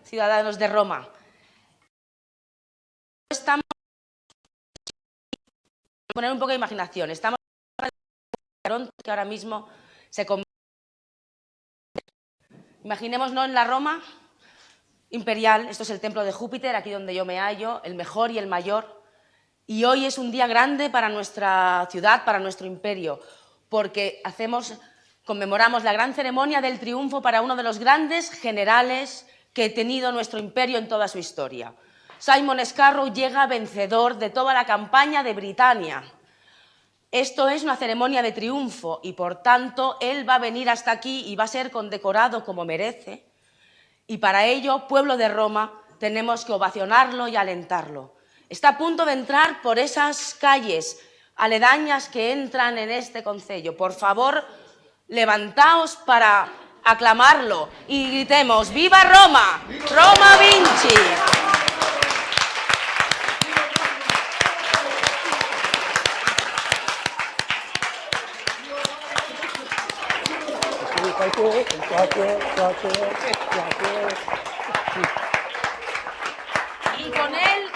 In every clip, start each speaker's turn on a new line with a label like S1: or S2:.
S1: Ciudadanos de Roma. Estamos poner un poco de imaginación. Estamos que ahora mismo se convierte. Imaginémonos en la Roma imperial. Esto es el templo de Júpiter, aquí donde yo me hallo, el mejor y el mayor. Y hoy es un día grande para nuestra ciudad, para nuestro imperio, porque conmemoramos la gran ceremonia del triunfo para uno de los grandes generales que ha tenido nuestro imperio en toda su historia. Simon Scarrow llega vencedor de toda la campaña de Britania. Esto es una ceremonia de triunfo y, por tanto, él va a venir hasta aquí y va a ser condecorado como merece. Y para ello, pueblo de Roma, tenemos que ovacionarlo y alentarlo. Está a punto de entrar por esas calles aledañas que entran en este concello. Por favor, levantaos para aclamarlo y gritemos ¡Viva Roma! ¡Roma Vinci!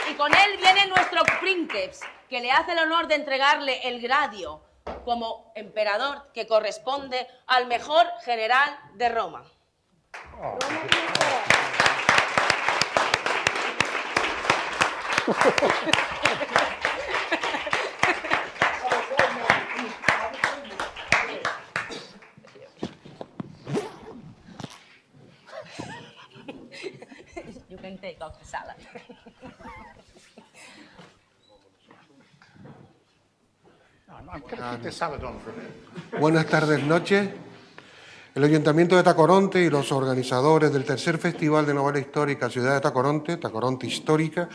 S1: Y con él viene nuestro princeps, que le hace el honor de entregarle el gradio como emperador que corresponde al mejor general de Roma. You can take off the salad.
S2: Buenas tardes, noches. El Ayuntamiento de Tacoronte y los organizadores del tercer Festival de Novela Histórica Ciudad de Tacoronte, Tacoronte Histórica,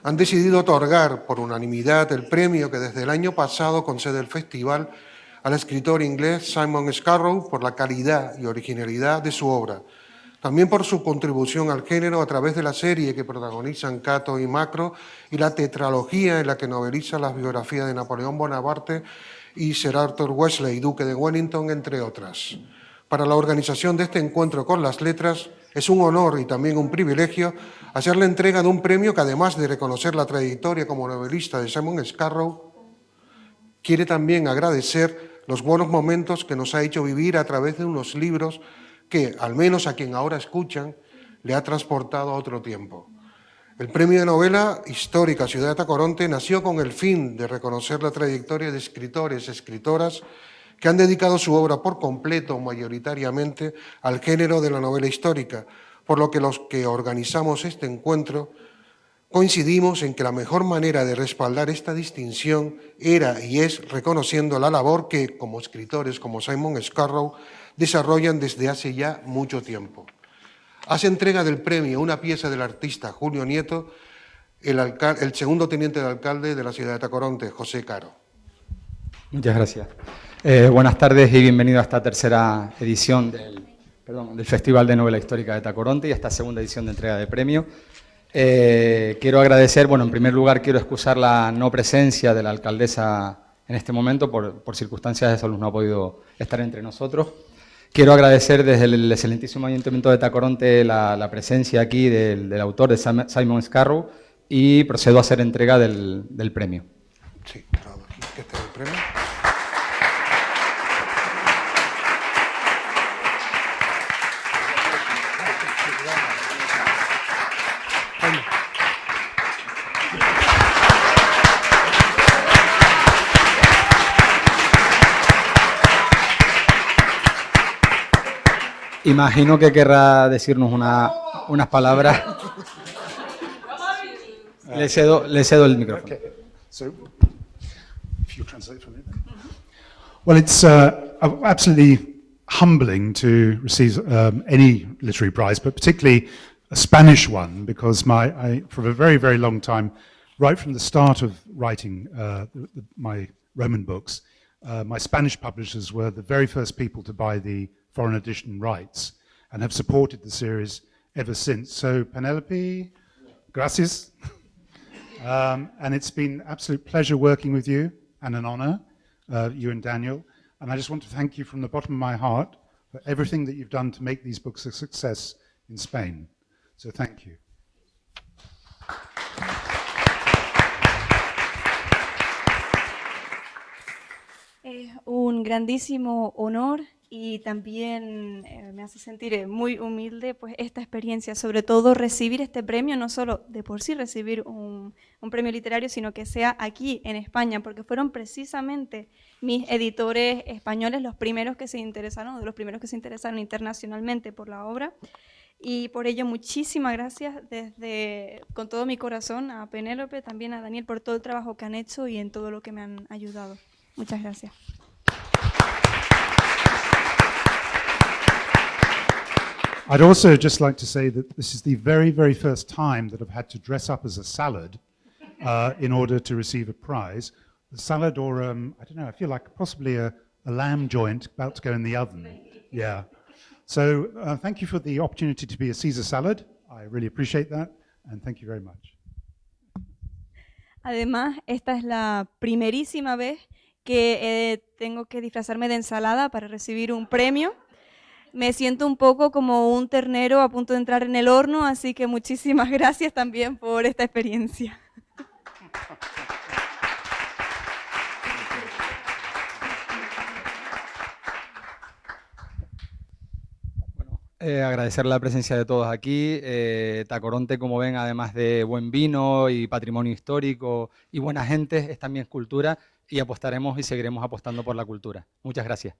S2: han decidido otorgar por unanimidad el premio que desde el año pasado concede el festival al escritor inglés Simon Scarrow por la calidad y originalidad de su obra, también por su contribución al género a través de la serie que protagonizan Cato y Macro y la tetralogía en la que noveliza las biografías de Napoleón Bonaparte y Sir Arthur Wellesley, duque de Wellington, entre otras. Para la organización de este encuentro con las letras es un honor y también un privilegio hacer la entrega de un premio que, además de reconocer la trayectoria como novelista de Simon Scarrow, quiere también agradecer los buenos momentos que nos ha hecho vivir a través de unos libros que, al menos a quien ahora escuchan, le ha transportado a otro tiempo. El Premio de Novela Histórica Ciudad de Tacoronte nació con el fin de reconocer la trayectoria de escritores y escritoras que han dedicado su obra por completo, mayoritariamente, al género de la novela histórica, por lo que los que organizamos este encuentro coincidimos en que la mejor manera de respaldar esta distinción era y es reconociendo la labor que, como escritores como Simon Scarrow, desarrollan desde hace ya mucho tiempo. Hace entrega del premio una pieza del artista Julio Nieto, el segundo teniente de alcalde de la ciudad de Tacoronte, José Caro.
S3: Muchas gracias. Buenas tardes y bienvenido a esta tercera edición del Festival de Novela Histórica de Tacoronte y a esta segunda edición de entrega de premio. Quiero agradecer, en primer lugar quiero excusar la no presencia de la alcaldesa en este momento, por circunstancias de salud no ha podido estar entre nosotros. Quiero agradecer desde el excelentísimo Ayuntamiento de Tacoronte la presencia aquí del autor, de Simon Scarrow, y procedo a hacer entrega del premio.
S2: Sí, aquí está el premio.
S3: Imagino que querrá decirnos unas palabras. Le cedo el micrófono.
S4: Okay. So, if you translate for me. Well, it's absolutely humbling to receive any literary prize, but particularly a Spanish one, because for a very, very long time, right from the start of writing my Roman books, my Spanish publishers were the very first people to buy the foreign edition rights and have supported the series ever since. So, Penelope, gracias. And it's been an absolute pleasure working with you and an honor, you and Daniel. And I just want to thank you from the bottom of my heart for everything that you've done to make these books a success in Spain. So thank you.
S5: Es un grandísimo honor y también me hace sentir muy humilde pues esta experiencia, sobre todo recibir este premio, no solo de por sí recibir un premio literario, sino que sea aquí en España, porque fueron precisamente mis editores españoles los primeros que se interesaron, de los primeros que se interesaron internacionalmente por la obra. Y por ello, muchísimas gracias con todo mi corazón a Penélope, también a Daniel por todo el trabajo que han hecho y en todo lo que me han ayudado. Muchas gracias.
S4: I'd also just like to say that this is the very, very first time that I've had to dress up as a salad in order to receive a prize. A salad or, I don't know, I feel like possibly a lamb joint about to go in the oven. Yeah. So thank you for the opportunity to be a Caesar salad. I really appreciate that, and thank you very much.
S5: Además, esta es la primerísima vez que tengo que disfrazarme de ensalada para recibir un premio. Me siento un poco como un ternero a punto de entrar en el horno, así que muchísimas gracias también por esta experiencia.
S3: Agradecer la presencia de todos aquí. Tacoronte, como ven, además de buen vino y patrimonio histórico y buena gente, es también cultura y apostaremos y seguiremos apostando por la cultura. Muchas gracias.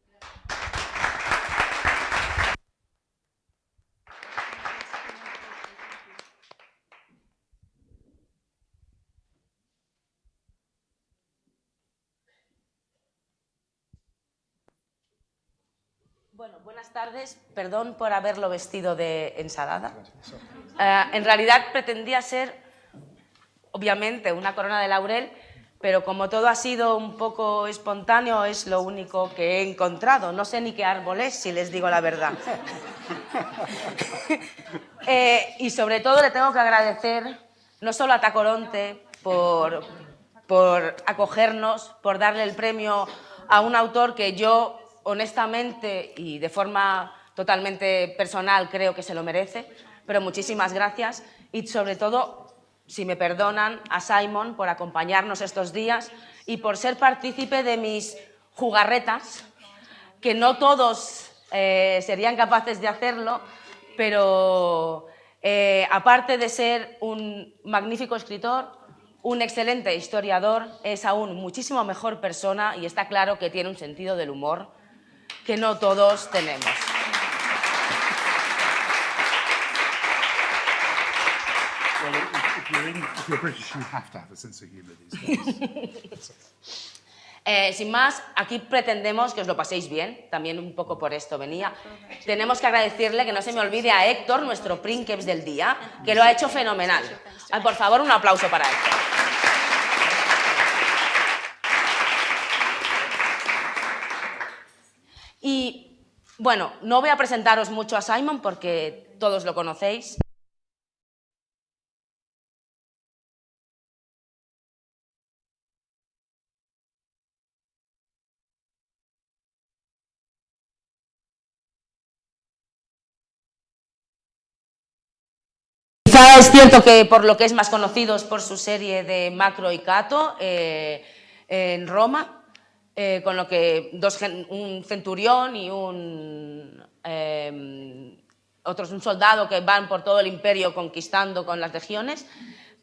S1: Bueno, buenas tardes. Perdón por haberlo vestido de ensalada. En realidad pretendía ser, obviamente, una corona de laurel, pero como todo ha sido un poco espontáneo, es lo único que he encontrado. No sé ni qué árbol es, si les digo la verdad. Y sobre todo le tengo que agradecer no solo a Tacoronte por acogernos, por darle el premio a un autor que yo, honestamente y de forma totalmente personal, creo que se lo merece, pero muchísimas gracias. Y sobre todo, si me perdonan, a Simon por acompañarnos estos días y por ser partícipe de mis jugarretas, que no todos serían capaces de hacerlo, pero aparte de ser un magnífico escritor, un excelente historiador, es aún muchísimo mejor persona y está claro que tiene un sentido del humor que no todos tenemos.
S4: Well, if you're British, you have to have a sense of humor these days.
S1: Sin más, aquí pretendemos que os lo paséis bien, también un poco por esto venía. Tenemos que agradecerle, que no se me olvide, a Héctor, nuestro Princeps del día, que lo ha hecho fenomenal. Por favor, un aplauso para Héctor. Y bueno, no voy a presentaros mucho a Simon porque todos lo conocéis. Quizá es cierto que por lo que es más conocido es por su serie de Macro y Cato en Roma, con lo que un centurión y un soldado que van por todo el imperio conquistando con las legiones.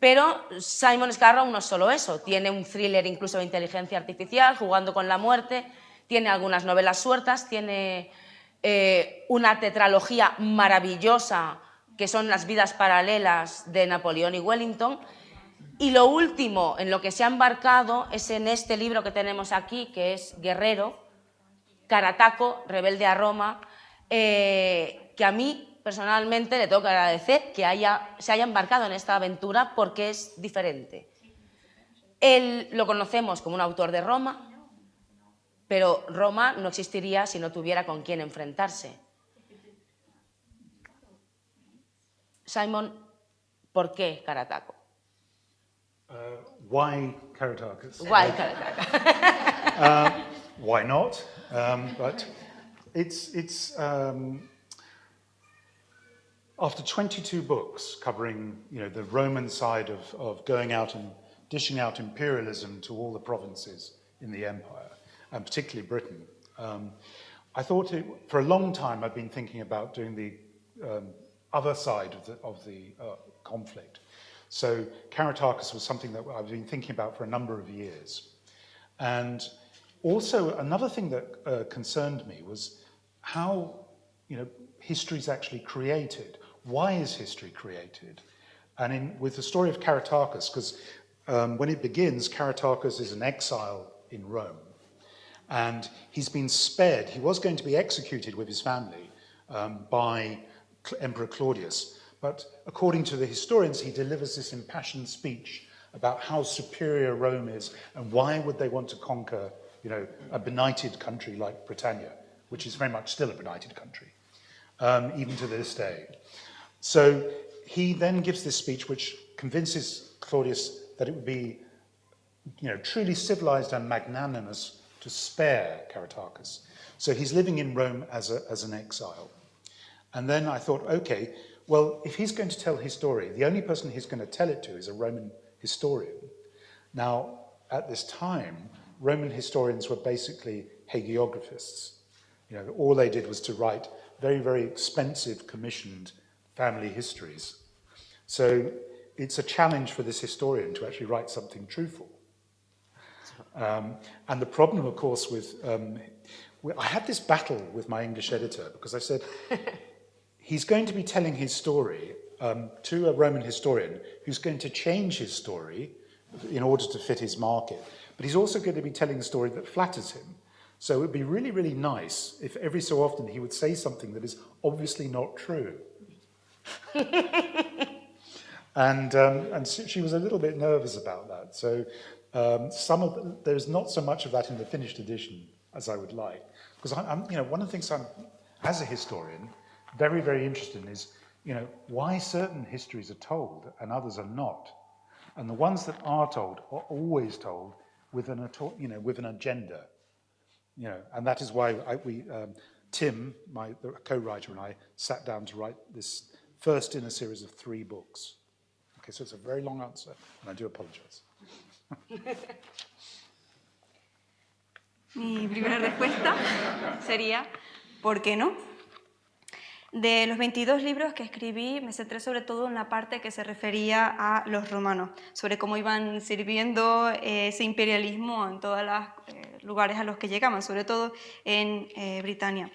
S1: Pero Simon Scarrow no es solo eso, tiene un thriller incluso de inteligencia artificial, jugando con la muerte, tiene algunas novelas sueltas, tiene una tetralogía maravillosa que son Las vidas paralelas de Napoleón y Wellington. Y lo último en lo que se ha embarcado es en este libro que tenemos aquí, que es Guerrero, Carataco, rebelde a Roma, que a mí personalmente le tengo que agradecer que se haya embarcado en esta aventura porque es diferente. Él lo conocemos como un autor de Roma, pero Roma no existiría si no tuviera con quién enfrentarse. Simon, ¿por qué Carataco?
S4: Why Karatakis?
S1: Why Carataco?
S4: Why not? But it's after 22 books covering, the Roman side of going out and dishing out imperialism to all the provinces in the empire, and particularly Britain, I thought for a long time I'd been thinking about doing the other side of the conflict. So Caratacus was something that I've been thinking about for a number of years. And also another thing that concerned me was how history is actually created. Why is history created? And with the story of Caratacus, because when it begins, Caratacus is an exile in Rome. And he's been spared. He was going to be executed with his family by Emperor Claudius. But according to the historians, he delivers this impassioned speech about how superior Rome is and why would they want to conquer, a benighted country like Britannia, which is very much still a benighted country, even to this day. So he then gives this speech which convinces Claudius that it would be, truly civilized and magnanimous to spare Caratacus. So he's living in Rome as an exile. And then I thought, okay, well, if he's going to tell his story, the only person he's going to tell it to is a Roman historian. Now, at this time, Roman historians were basically hagiographists. All they did was to write very, very expensive commissioned family histories. So it's a challenge for this historian to actually write something truthful. And the problem, of course, I had this battle with my English editor because I said, he's going to be telling his story to a Roman historian who's going to change his story in order to fit his market. But he's also going to be telling a story that flatters him. So it would be really, really nice if every so often he would say something that is obviously not true. And she was a little bit nervous about that. So there's not so much of that in the finished edition as I would like. Because one of the things I'm, as a historian, very, very interested in is, why certain histories are told and others are not. And the ones that are told are always told with an agenda. And that is why Tim, the co-writer, and I sat down to write this first in a series of 3 books. Okay, so it's a very long answer, and I do apologize.
S5: Mi primera respuesta sería, ¿por qué no? De los 22 libros que escribí, me centré sobre todo en la parte que se refería a los romanos, sobre cómo iban sirviendo ese imperialismo en todos los lugares a los que llegaban, sobre todo en Britania.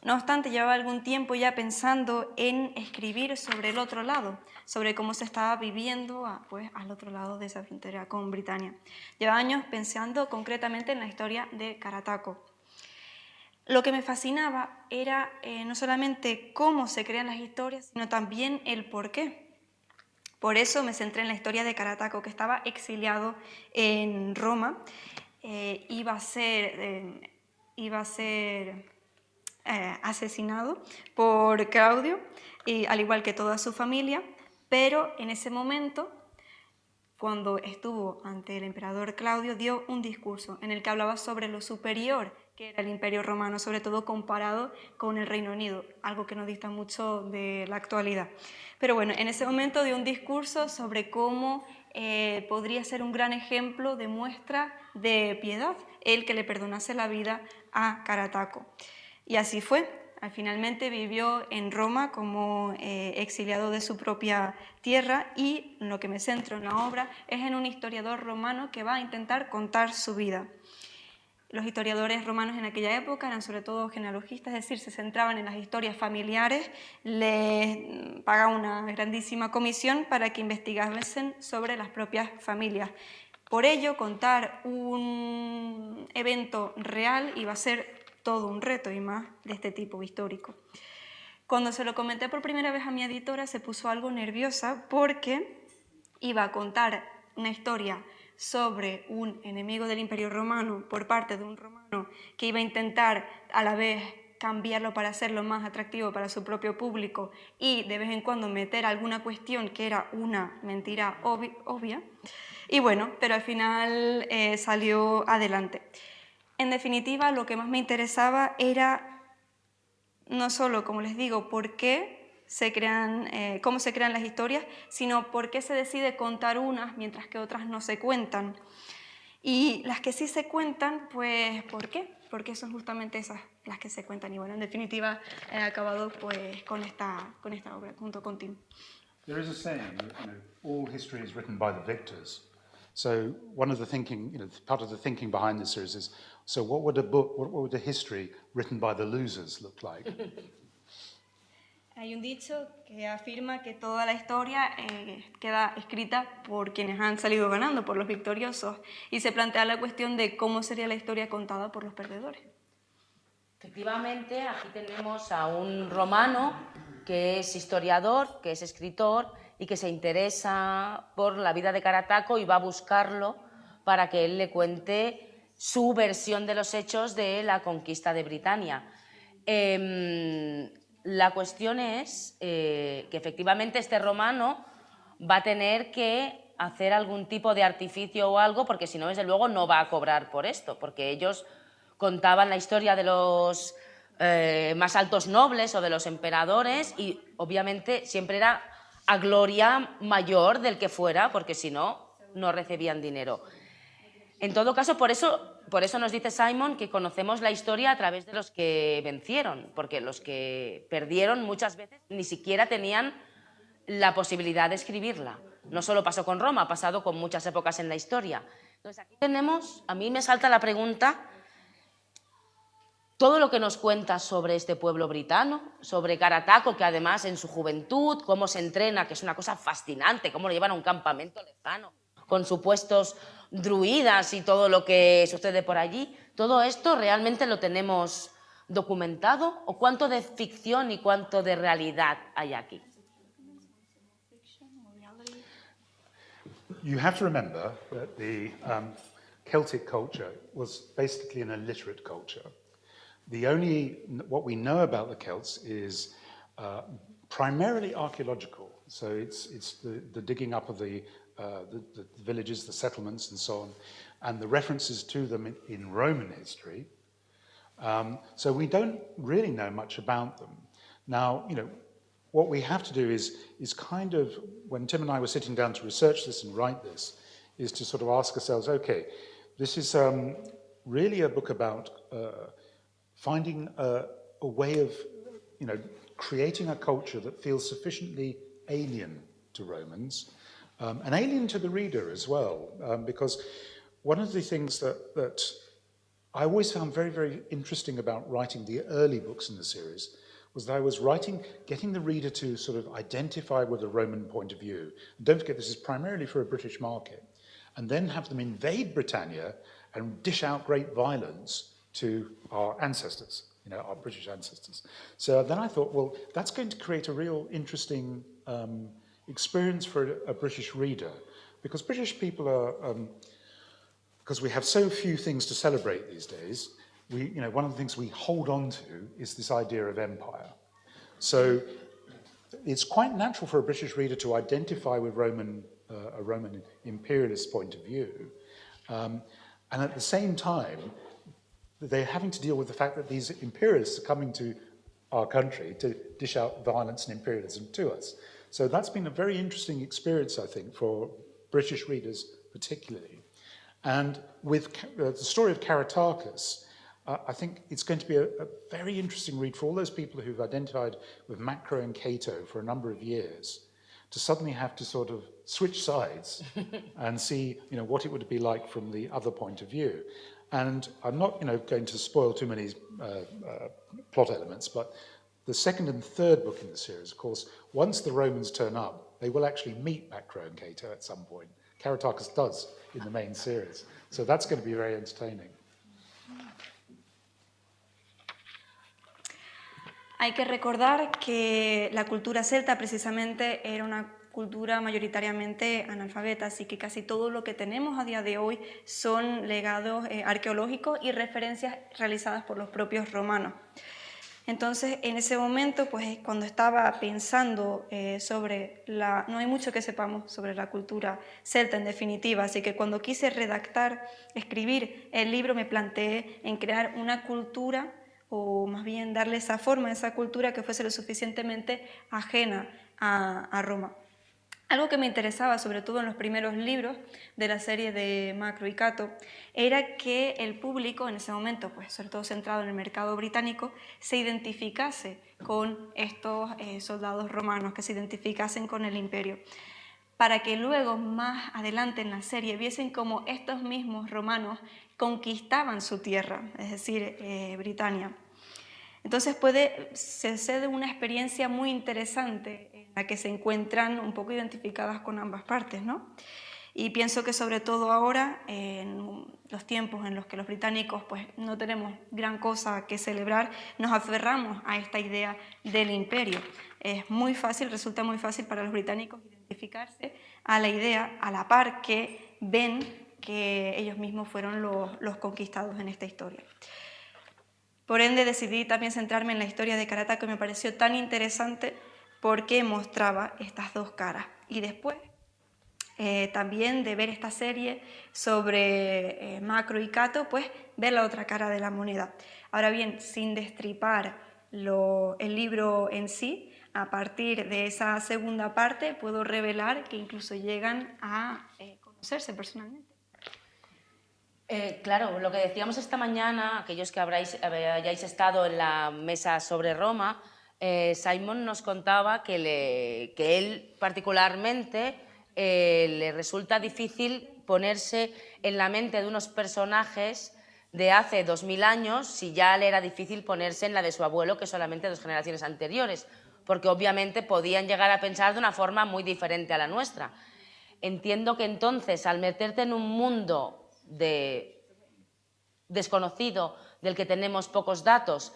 S5: No obstante, llevaba algún tiempo ya pensando en escribir sobre el otro lado, sobre cómo se estaba viviendo al otro lado de esa frontera con Britania. Llevaba años pensando concretamente en la historia de Carataco. Lo que me fascinaba era no solamente cómo se crean las historias, sino también el por qué. Por eso me centré en la historia de Carataco, que estaba exiliado en Roma, iba a ser asesinado por Claudio, al igual que toda su familia, pero en ese momento, cuando estuvo ante el emperador Claudio, dio un discurso en el que hablaba sobre lo superior que era el Imperio Romano, sobre todo comparado con el Reino Unido, algo que no dista mucho de la actualidad. Pero bueno, en ese momento dio un discurso sobre cómo podría ser un gran ejemplo de muestra de piedad el que le perdonase la vida a Carataco. Y así fue. Finalmente vivió en Roma como exiliado de su propia tierra y lo que me centro en la obra es en un historiador romano que va a intentar contar su vida. Los historiadores romanos en aquella época eran sobre todo genealogistas, es decir, se centraban en las historias familiares, les pagaban una grandísima comisión para que investigasen sobre las propias familias. Por ello, contar un evento real iba a ser todo un reto y más de este tipo histórico. Cuando se lo comenté por primera vez a mi editora se puso algo nerviosa porque iba a contar una historia sobre un enemigo del Imperio Romano por parte de un romano que iba a intentar a la vez cambiarlo para hacerlo más atractivo para su propio público y de vez en cuando meter alguna cuestión que era una mentira obvia. Y bueno, pero al final salió adelante. En definitiva, lo que más me interesaba era no solo, como les digo, por qué cómo se crean las historias, sino por qué se decide contar unas mientras que otras no se cuentan. Y las que sí se cuentan, pues ¿por qué? Porque son justamente esas las que se cuentan. Y bueno, en definitiva he acabado pues con esta obra junto con Tim.
S4: There is a saying, all history is written by the victors. So one of the thinking, part of the thinking behind this series is, so what would a history written by the losers look like?
S5: Hay un dicho que afirma que toda la historia queda escrita por quienes han salido ganando, por los victoriosos, y se plantea la cuestión de cómo sería la historia contada por los perdedores.
S1: Efectivamente, aquí tenemos a un romano que es historiador, que es escritor y que se interesa por la vida de Carataco y va a buscarlo para que él le cuente su versión de los hechos de la conquista de Britania. La cuestión es que efectivamente este romano va a tener que hacer algún tipo de artificio o algo, porque si no, desde luego, no va a cobrar por esto, porque ellos contaban la historia de los más altos nobles o de los emperadores y obviamente siempre era a gloria mayor del que fuera, porque si no, no recibían dinero. En todo caso, por eso nos dice Simon que conocemos la historia a través de los que vencieron, porque los que perdieron muchas veces ni siquiera tenían la posibilidad de escribirla. No solo pasó con Roma, ha pasado con muchas épocas en la historia. Entonces aquí tenemos, a mí me salta la pregunta, todo lo que nos cuenta sobre este pueblo britano, sobre Carataco, que además en su juventud, cómo se entrena, que es una cosa fascinante, cómo lo llevan a un campamento lejano, con supuestos druidas y todo lo que sucede por allí, ¿todo esto realmente lo tenemos documentado? ¿O cuánto de ficción y cuánto de realidad hay aquí?
S4: You have to remember that the Celtic culture was basically an illiterate culture. What we know about the Celts is primarily archaeological. So it's the digging up of the villages, the settlements, and so on, and the references to them in Roman history. So we don't really know much about them. Now, what we have to do is kind of, when Tim and I were sitting down to research this and write this, is to sort of ask ourselves, okay, this is really a book about finding a way of, creating a culture that feels sufficiently alien to Romans, and alien to the reader as well, because one of the things that I always found very, very interesting about writing the early books in the series was that I was getting the reader to sort of identify with a Roman point of view. And don't forget, this is primarily for a British market, and then have them invade Britannia and dish out great violence to our ancestors, our British ancestors. So then I thought, well, that's going to create a real interesting experience for a British reader, because British people are, because we have so few things to celebrate these days, one of the things we hold on to is this idea of empire. So it's quite natural for a British reader to identify with a Roman imperialist point of view, and at the same time, they're having to deal with the fact that these imperialists are coming to our country to dish out violence and imperialism to us. So that's been a very interesting experience, I think, for British readers particularly. And with the story of Caratacus, I think it's going to be a very interesting read for all those people who've identified with Macro and Cato for a number of years, to suddenly have to sort of switch sides and see, what it would be like from the other point of view. And I'm not, going to spoil too many plot elements, but the second and third book in the series, of course, once the Romans turn up, they will actually meet Macro and Cato at some point. Caratacus does in the main series. So that's going to be very entertaining.
S5: Hay que recordar que la cultura celta precisamente era una cultura mayoritariamente analfabeta, así que casi todo lo que tenemos a día de hoy son legados arqueológicos y referencias realizadas por los propios romanos. Entonces, en ese momento, pues cuando estaba pensando no hay mucho que sepamos sobre la cultura celta en definitiva, así que cuando quise escribir el libro, me planteé en crear una cultura o más bien darle esa forma, esa cultura que fuese lo suficientemente ajena a Roma. Algo que me interesaba, sobre todo en los primeros libros de la serie de Macro y Cato, era que el público en ese momento, pues sobre todo centrado en el mercado británico, se identificase con estos soldados romanos, que se identificasen con el imperio, para que luego más adelante en la serie viesen cómo estos mismos romanos conquistaban su tierra, es decir, Britania. Entonces se de una experiencia muy interesante en la que se encuentran un poco identificadas con ambas partes, ¿no? Y pienso que sobre todo ahora, en los tiempos en los que los británicos pues, no tenemos gran cosa que celebrar, nos aferramos a esta idea del imperio. Es muy fácil, resulta muy fácil para los británicos identificarse a la idea, a la par que ven que ellos mismos fueron los conquistados en esta historia. Por ende, decidí también centrarme en la historia de Karata, que me pareció tan interesante porque mostraba estas dos caras. Y después, también de ver esta serie sobre Macro y Cato, pues ver la otra cara de la moneda. Ahora bien, sin destripar el libro en sí, a partir de esa segunda parte puedo revelar que incluso llegan a conocerse personalmente.
S1: Claro, lo que decíamos esta mañana, aquellos que hayáis estado en la mesa sobre Roma, Simon nos contaba que él particularmente le resulta difícil ponerse en la mente de unos personajes de hace 2000 años si ya le era difícil ponerse en la de su abuelo, que solamente 2 generaciones anteriores, porque obviamente podían llegar a pensar de una forma muy diferente a la nuestra. Entiendo que entonces, al meterte en un mundo desconocido, del que tenemos pocos datos,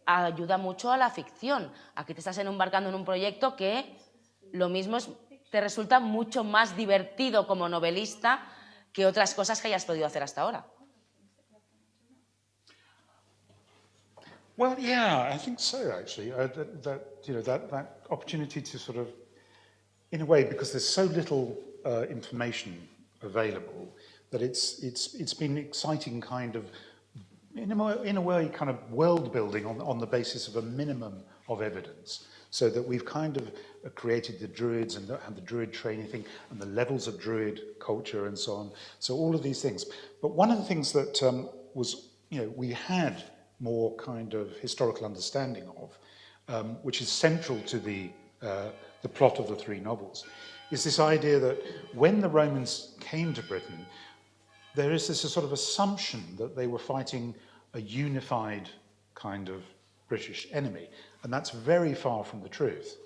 S1: ayuda mucho a la ficción. Aquí te estás embarcando en un proyecto que lo mismo te resulta mucho más divertido como novelista que otras cosas que hayas podido hacer hasta ahora.
S4: Well, yeah, I think so, actually. That opportunity to sort of, in a way, because there's so little information available, that it's been exciting kind of, in a way, kind of world building on the basis of a minimum of evidence, so that we've kind of created the druids and the druid training thing and the levels of druid culture and so on. So all of these things. But one of the things that we had more kind of historical understanding of, which is central to the plot of the 3 novels, is this idea that when the Romans came to Britain, there is this sort of assumption that they were fighting a unified kind of British enemy, and that's very far from the truth.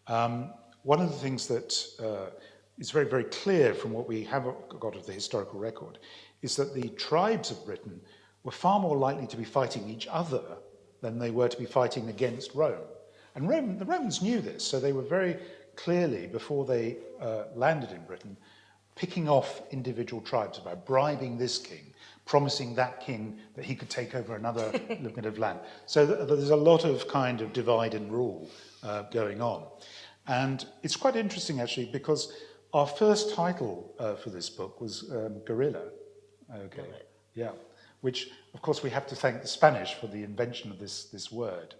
S4: One of the things that is very, very clear from what we have got of the historical record is that the tribes of Britain were far more likely to be fighting each other than they were to be fighting against Rome. And the Romans knew this, so they were very clearly, before they landed in Britain, picking off individual tribes by bribing this king, promising that king that he could take over another little bit of land. So there's a lot of kind of divide and rule going on. And it's quite interesting, actually, because our first title for this book was Guerrilla. Okay, yeah, which, of course, we have to thank the Spanish for the invention of this word.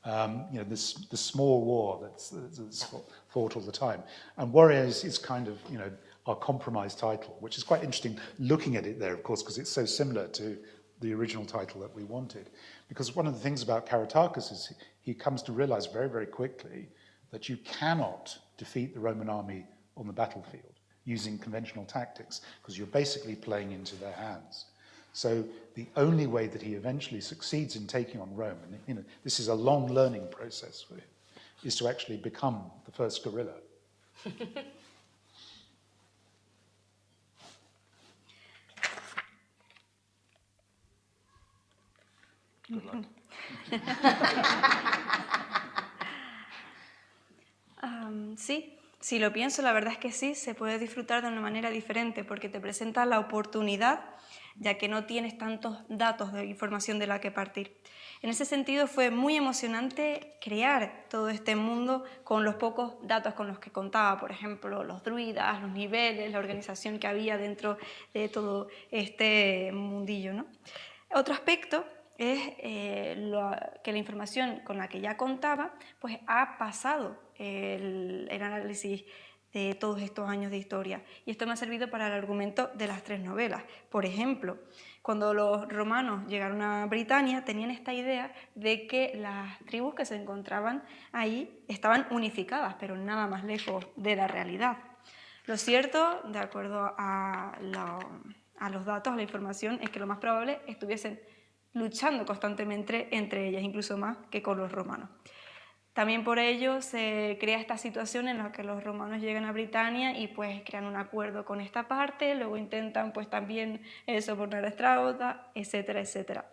S4: The small war that's fought all the time. And Warriors is kind of, our compromise title, which is quite interesting looking at it there, of course, because it's so similar to the original title that we wanted. Because one of the things about Caratacus is he comes to realize very, very quickly that you cannot defeat the Roman army on the battlefield using conventional tactics, because you're basically playing into their hands. So the only way that he eventually succeeds in taking on Rome, and this is a long learning process for him, is to actually become the first guerrilla. Good luck.
S5: Sí, si lo pienso, la verdad es que sí, se puede disfrutar de una manera diferente porque te presenta la oportunidad, ya que no tienes tantos datos de información de la que partir. En ese sentido fue muy emocionante crear todo este mundo con los pocos datos con los que contaba, por ejemplo, los druidas, los niveles, la organización que había dentro de todo este mundillo, ¿no? Otro aspecto es que la información con la que ya contaba pues ha pasado el análisis de todos estos años de historia. Y esto me ha servido para el argumento de las 3 novelas. Por ejemplo, cuando los romanos llegaron a Britania, tenían esta idea de que las tribus que se encontraban ahí estaban unificadas, pero nada más lejos de la realidad. Lo cierto, de acuerdo a los datos, a la información, es que lo más probable estuviesen luchando constantemente entre ellas, incluso más que con los romanos. También por ello se crea esta situación en la que los romanos llegan a Britania y pues crean un acuerdo con esta parte, luego intentan pues también sobornar a esta otra, etcétera, etcétera.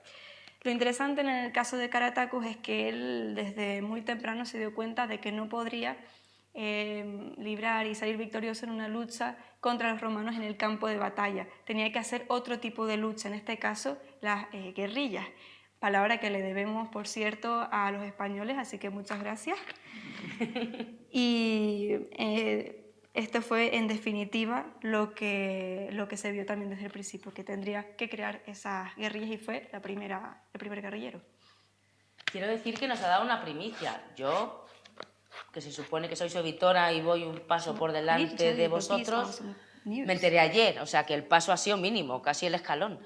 S5: Lo interesante en el caso de Caratacus es que él desde muy temprano se dio cuenta de que no podría librar y salir victorioso en una lucha contra los romanos en el campo de batalla. Tenía que hacer otro tipo de lucha, en este caso las guerrillas. Palabra que le debemos, por cierto, a los españoles, así que muchas gracias. Y esto fue, en definitiva, lo que se vio también desde el principio, que tendría que crear esas guerrillas y fue el primer guerrillero.
S1: Quiero decir que nos ha dado una primicia. Yo, que se supone que soy su editora y voy un paso por delante de vosotros, me enteré ayer, o sea que el paso ha sido mínimo, casi el escalón.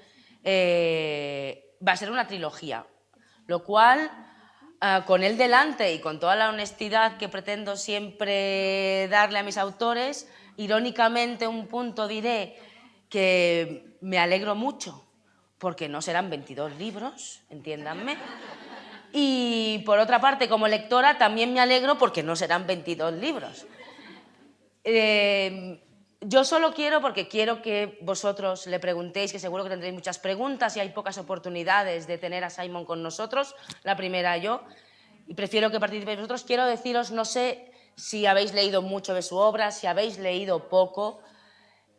S1: Va a ser una trilogía, lo cual, con él delante y con toda la honestidad que pretendo siempre darle a mis autores, irónicamente un punto diré que me alegro mucho, porque no serán 22 libros, entiéndanme. Y por otra parte, como lectora, también me alegro porque no serán 22 libros. Yo solo quiero, porque quiero que vosotros le preguntéis, que seguro que tendréis muchas preguntas y hay pocas oportunidades de tener a Simon con nosotros, la primera yo, y prefiero que participéis vosotros. Quiero deciros, no sé si habéis leído mucho de su obra, si habéis leído poco.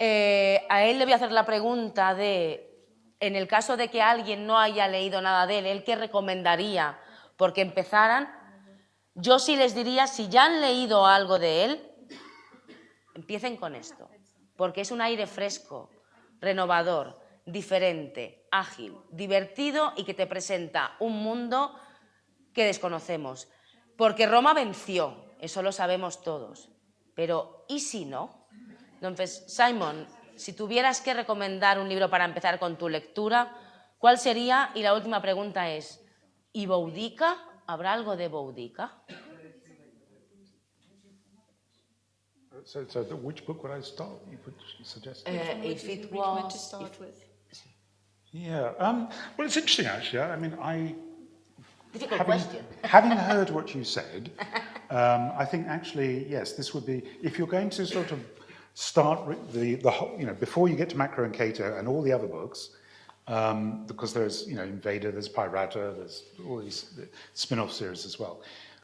S1: A él le voy a hacer la pregunta de, en el caso de que alguien no haya leído nada de él, ¿qué recomendaría porque empezaran? Yo sí les diría, si ya han leído algo de él, empiecen con esto, porque es un aire fresco, renovador, diferente, ágil, divertido y que te presenta un mundo que desconocemos. Porque Roma venció, eso lo sabemos todos, pero ¿y si no? Entonces, Simon, si tuvieras que recomendar un libro para empezar con tu lectura, ¿cuál sería? Y la última pregunta es, ¿y Boudica? ¿Habrá algo de Boudica?
S4: So which book would I start? You would suggest?
S1: If it was...
S5: to start with.
S4: Yeah. Well, it's interesting, actually. I mean,
S1: Difficult question.
S4: having heard what you said, I think actually, yes, this would be, if you're going to sort of start the whole, before you get to Macro and Cato and all the other books, because there's, Invader, there's Pirata, there's all these spin-off series as well.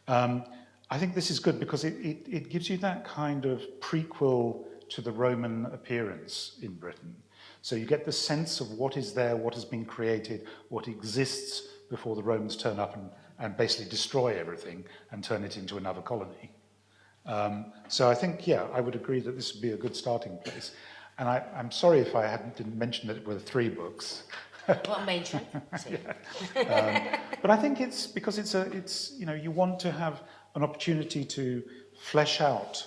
S4: I think this is good because it gives you that kind of prequel to the Roman appearance in Britain. So you get the sense of what is there, what has been created, what exists before the Romans turn up and basically destroy everything and turn it into another colony. So I think, yeah, I would agree that this would be a good starting place. And I'm sorry if I didn't mention that it were 3 books.
S1: Well, mention.
S4: Yeah. But I think it's because it's you want to have an opportunity to flesh out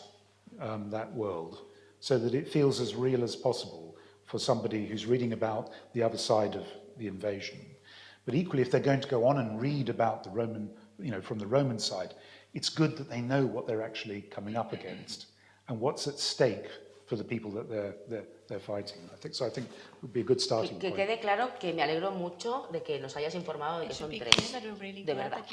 S4: that world so that it feels as real as possible for somebody who's reading about the other side of the invasion. But equally, if they're going to go on and read about the Roman, from the Roman side, it's good that they know what they're actually coming up against and what's at stake for the people that they're fighting. I think it would be a good starting
S1: Que
S4: point.
S1: quede claro que me alegro mucho de que nos hayas informado de que son 3, de verdad.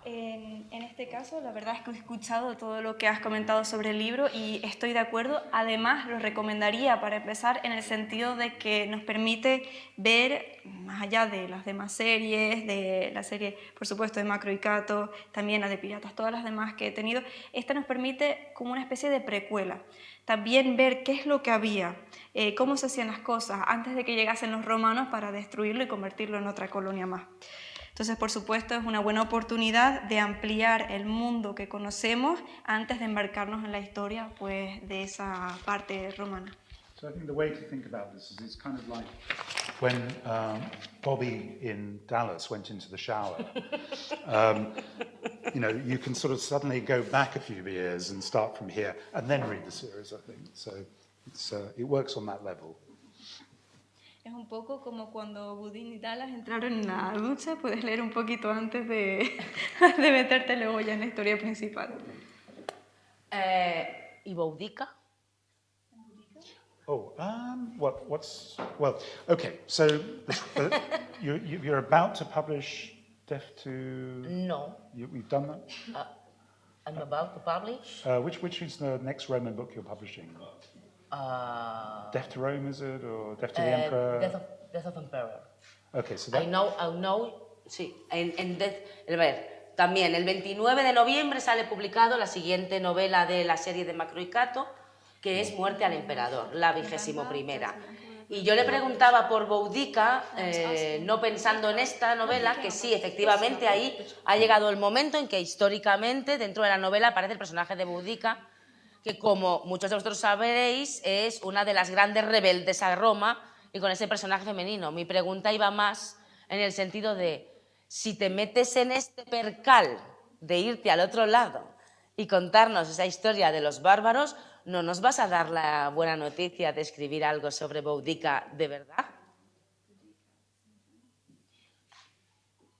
S5: En este caso, la verdad es que he escuchado todo lo que has comentado sobre el libro y estoy de acuerdo. Además, lo recomendaría para empezar en el sentido de que nos permite ver, más allá de las demás series, de la serie, por supuesto, de Macro y Cato, también la de Piratas, todas las demás que he tenido, esta nos permite como una especie de precuela. También ver qué es lo que había, cómo se hacían las cosas antes de que llegasen los romanos para destruirlo y convertirlo en otra colonia más. Entonces, por supuesto, es una buena oportunidad de ampliar el mundo que conocemos antes de embarcarnos en la historia pues, de esa parte romana.
S4: So I think the way to think about this is it's kind of like when Bobby in Dallas went into the shower. You know, you can sort of suddenly go back a few years and start from here and then read the series, I think. So it works on that level.
S5: Es un poco como cuando Budín y Dallas entraron en la ducha, puedes leer un poquito antes de, de meterte luego ya en la historia principal.
S1: ¿Y Boudica?
S4: Oh, well, okay, so you're about to publish Death to...
S1: No.
S4: You've done that?
S1: I'm about to publish.
S4: Which is the next Roman book you're publishing? Death to Rome, is it? Or Death to the Emperor?
S1: Death of Emperor.
S4: Okay, so
S1: I know, sí. A ver, también el 29 de noviembre sale publicado la siguiente novela de la serie de Macroicato, que es Muerte al Emperador, la 21ª. Y yo le preguntaba por Boudica, no pensando en esta novela, que sí, efectivamente ahí ha llegado el momento en que históricamente dentro de la novela aparece el personaje de Boudica, que como muchos de vosotros sabréis es una de las grandes rebeldes a Roma y con ese personaje femenino. Mi pregunta iba más en el sentido de si te metes en este percal de irte al otro lado y contarnos esa historia de los bárbaros, ¿no nos vas a dar la buena noticia de escribir algo sobre Boudica de verdad?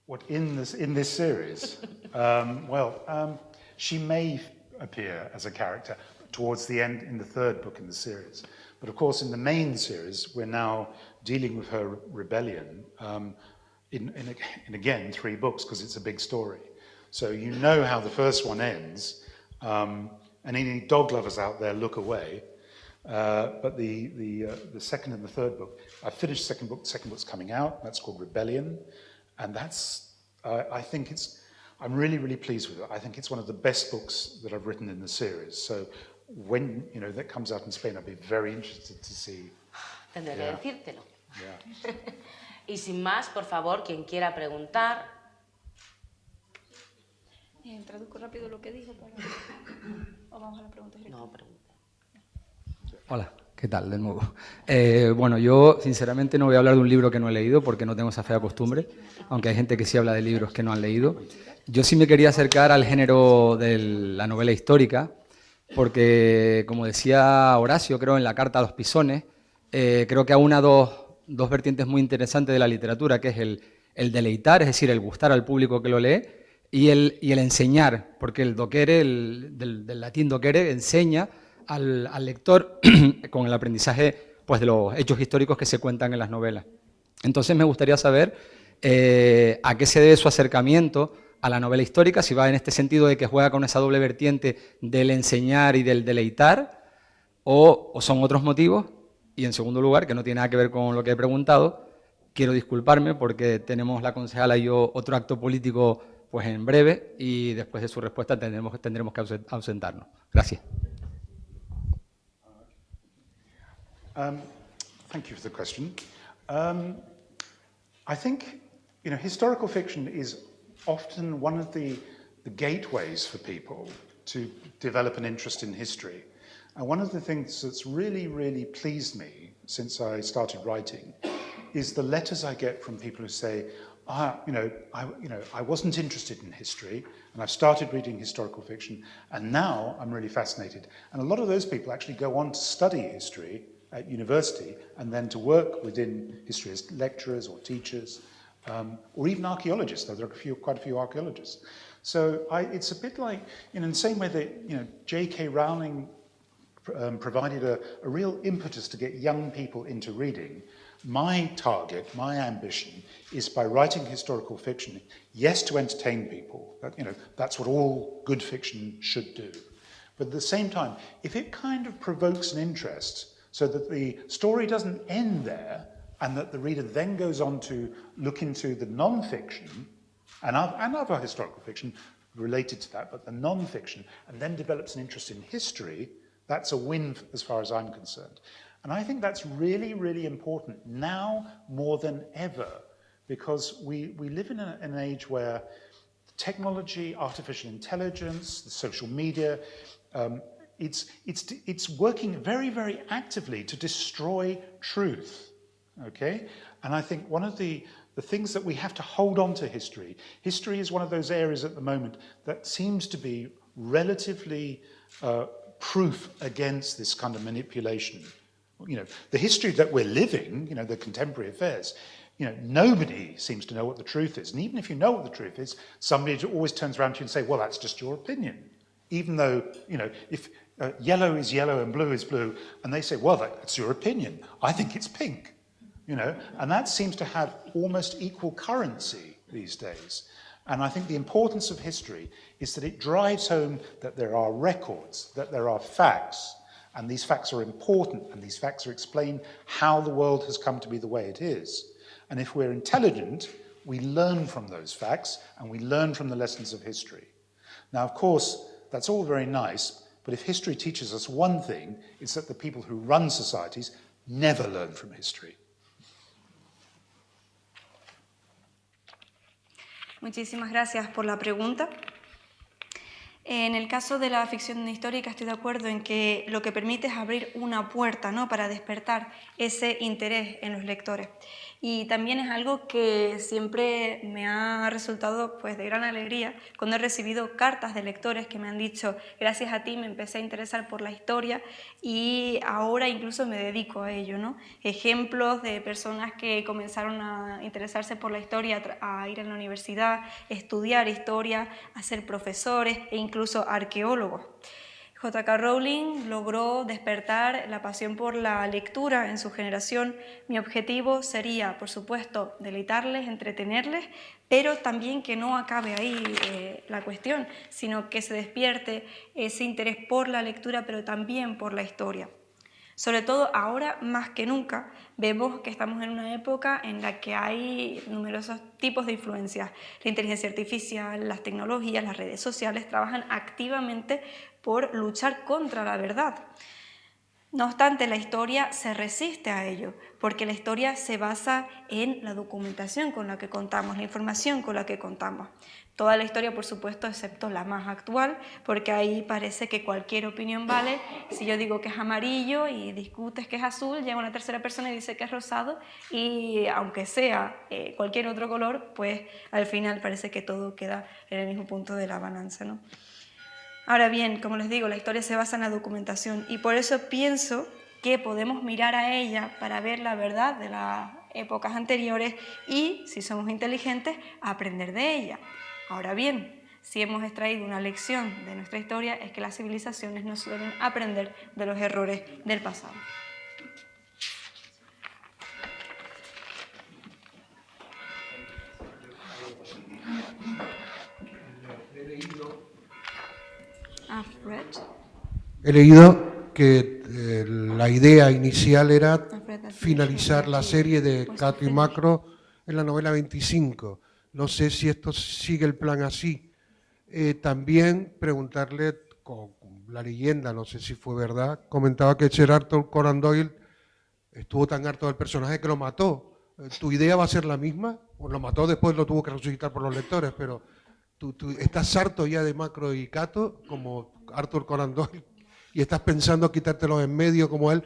S4: What, in this series? She may appear as a character towards the end in the third book in the series. But of course, in the main series, we're now dealing with her rebellion in again, 3 books, because it's a big story. So you know how the first one ends, and any dog lovers out there look away. But the second and the third book, I finished the second book's coming out, that's called Rebellion, and that's, I think I'm really, really pleased with it. I think it's one of the best books that I've written in the series. So when, that comes out in Spain, I'd be very interested to see.
S1: Tendré que decírtelo.
S4: Yeah.
S1: Y sin más, por favor, quien quiera preguntar.
S5: Traduzco rápido lo que dijo o vamos a la pregunta directa.
S1: No, pregunta.
S3: Hola, ¿qué tal? De nuevo. Bueno, yo sinceramente no voy a hablar de un libro que no he leído porque no tengo esa fea costumbre, aunque hay gente que sí habla de libros que no han leído. Yo sí me quería acercar al género de la novela histórica porque, como decía Horacio, creo en la Carta a los Pisones, creo que aúna dos vertientes muy interesantes de la literatura, que es el deleitar, es decir, el gustar al público que lo lee, y el enseñar, porque el docere, del latín docere, enseña al lector con el aprendizaje pues, de los hechos históricos que se cuentan en las novelas. Entonces me gustaría saber a qué se debe su acercamiento a la novela histórica, si va en este sentido de que juega con esa doble vertiente del enseñar y del deleitar, o son otros motivos. Y en segundo lugar, que no tiene nada que ver con lo que he preguntado, quiero disculparme porque tenemos la concejala y yo otro acto político pues en breve y después de su respuesta tendremos que ausentarnos. Gracias.
S4: Thank you for the question. I think, historical fiction is often one of the gateways for people to develop an interest in history. And one of the things that's really, really pleased me since I started writing is the letters I get from people who say, I wasn't interested in history, and I've started reading historical fiction, and now I'm really fascinated. And a lot of those people actually go on to study history at university and then to work within history as lecturers or teachers, or even archaeologists, though there are quite a few archaeologists. So it's a bit like, in the same way that J.K. Rowling provided a real impetus to get young people into reading. My target, my ambition, is by writing historical fiction, yes, to entertain people. That's what all good fiction should do. But at the same time, if it kind of provokes an interest so that the story doesn't end there and that the reader then goes on to look into the non-fiction and other historical fiction related to that, but the non-fiction, and then develops an interest in history, that's a win as far as I'm concerned. And I think that's really, really important now more than ever, because we live in an age where technology, artificial intelligence, the social media, it's working very, very actively to destroy truth, okay? And I think one of the things that we have to hold on to history is one of those areas at the moment that seems to be relatively proof against this kind of manipulation. You know, the history that we're living, you know, the contemporary affairs, you know, nobody seems to know what the truth is. And even if you know what the truth is, somebody always turns around to you and say, well, that's just your opinion. Even though, you know, if yellow is yellow and blue is blue, and they say, well, that's your opinion. I think it's pink, you know, and that seems to have almost equal currency these days. And I think the importance of history is that it drives home that there are records, that there are facts, and these facts are important, and these facts explain how the world has come to be the way it is. And if we're intelligent, we learn from those facts, and we learn from the lessons of history. Now, of course, that's all very nice, but if history teaches us one thing, it's that the people who run societies never learn from history.
S5: Muchísimas gracias por la pregunta. En el caso de la ficción histórica estoy de acuerdo en que lo que permite es abrir una puerta, ¿no?, para despertar ese interés en los lectores. Y también es algo que siempre me ha resultado pues, de gran alegría cuando he recibido cartas de lectores que me han dicho gracias a ti me empecé a interesar por la historia y ahora incluso me dedico a ello, ¿no? Ejemplos de personas que comenzaron a interesarse por la historia, a ir a la universidad, estudiar historia, a ser profesores e incluso arqueólogos. J.K. Rowling logró despertar la pasión por la lectura en su generación. Mi objetivo sería, por supuesto, deleitarles, entretenerles, pero también que no acabe ahí la cuestión, sino que se despierte ese interés por la lectura, pero también por la historia. Sobre todo ahora, más que nunca, vemos que estamos en una época en la que hay numerosos tipos de influencias. La inteligencia artificial, las tecnologías, las redes sociales trabajan activamente por luchar contra la verdad. No obstante, la historia se resiste a ello, porque la historia se basa en la documentación con la que contamos, la información con la que contamos. Toda la historia, por supuesto, excepto la más actual, porque ahí parece que cualquier opinión vale. Si yo digo que es amarillo y discutes que es azul, llega una tercera persona y dice que es rosado, y aunque sea cualquier otro color, pues al final parece que todo queda en el mismo punto de la balanza, ¿no? Ahora bien, como les digo, la historia se basa en la documentación y por eso pienso que podemos mirar a ella para ver la verdad de las épocas anteriores y, si somos inteligentes, aprender de ella. Ahora bien, si hemos extraído una lección de nuestra historia es que las civilizaciones no suelen aprender de los errores del pasado.
S2: He leído que la idea inicial era finalizar la serie de Cato y Macro en la novela 25. No sé si esto sigue el plan así. También preguntarle, con la leyenda, no sé si fue verdad, comentaba que Sir Arthur Conan Doyle estuvo tan harto del personaje que lo mató. ¿Tu idea va a ser la misma? O lo mató, después lo tuvo que resucitar por los lectores, pero ¿tú estás harto ya de Macro y Cato, como Arthur Conan Doyle, y estás pensando quitártelos en medio como él,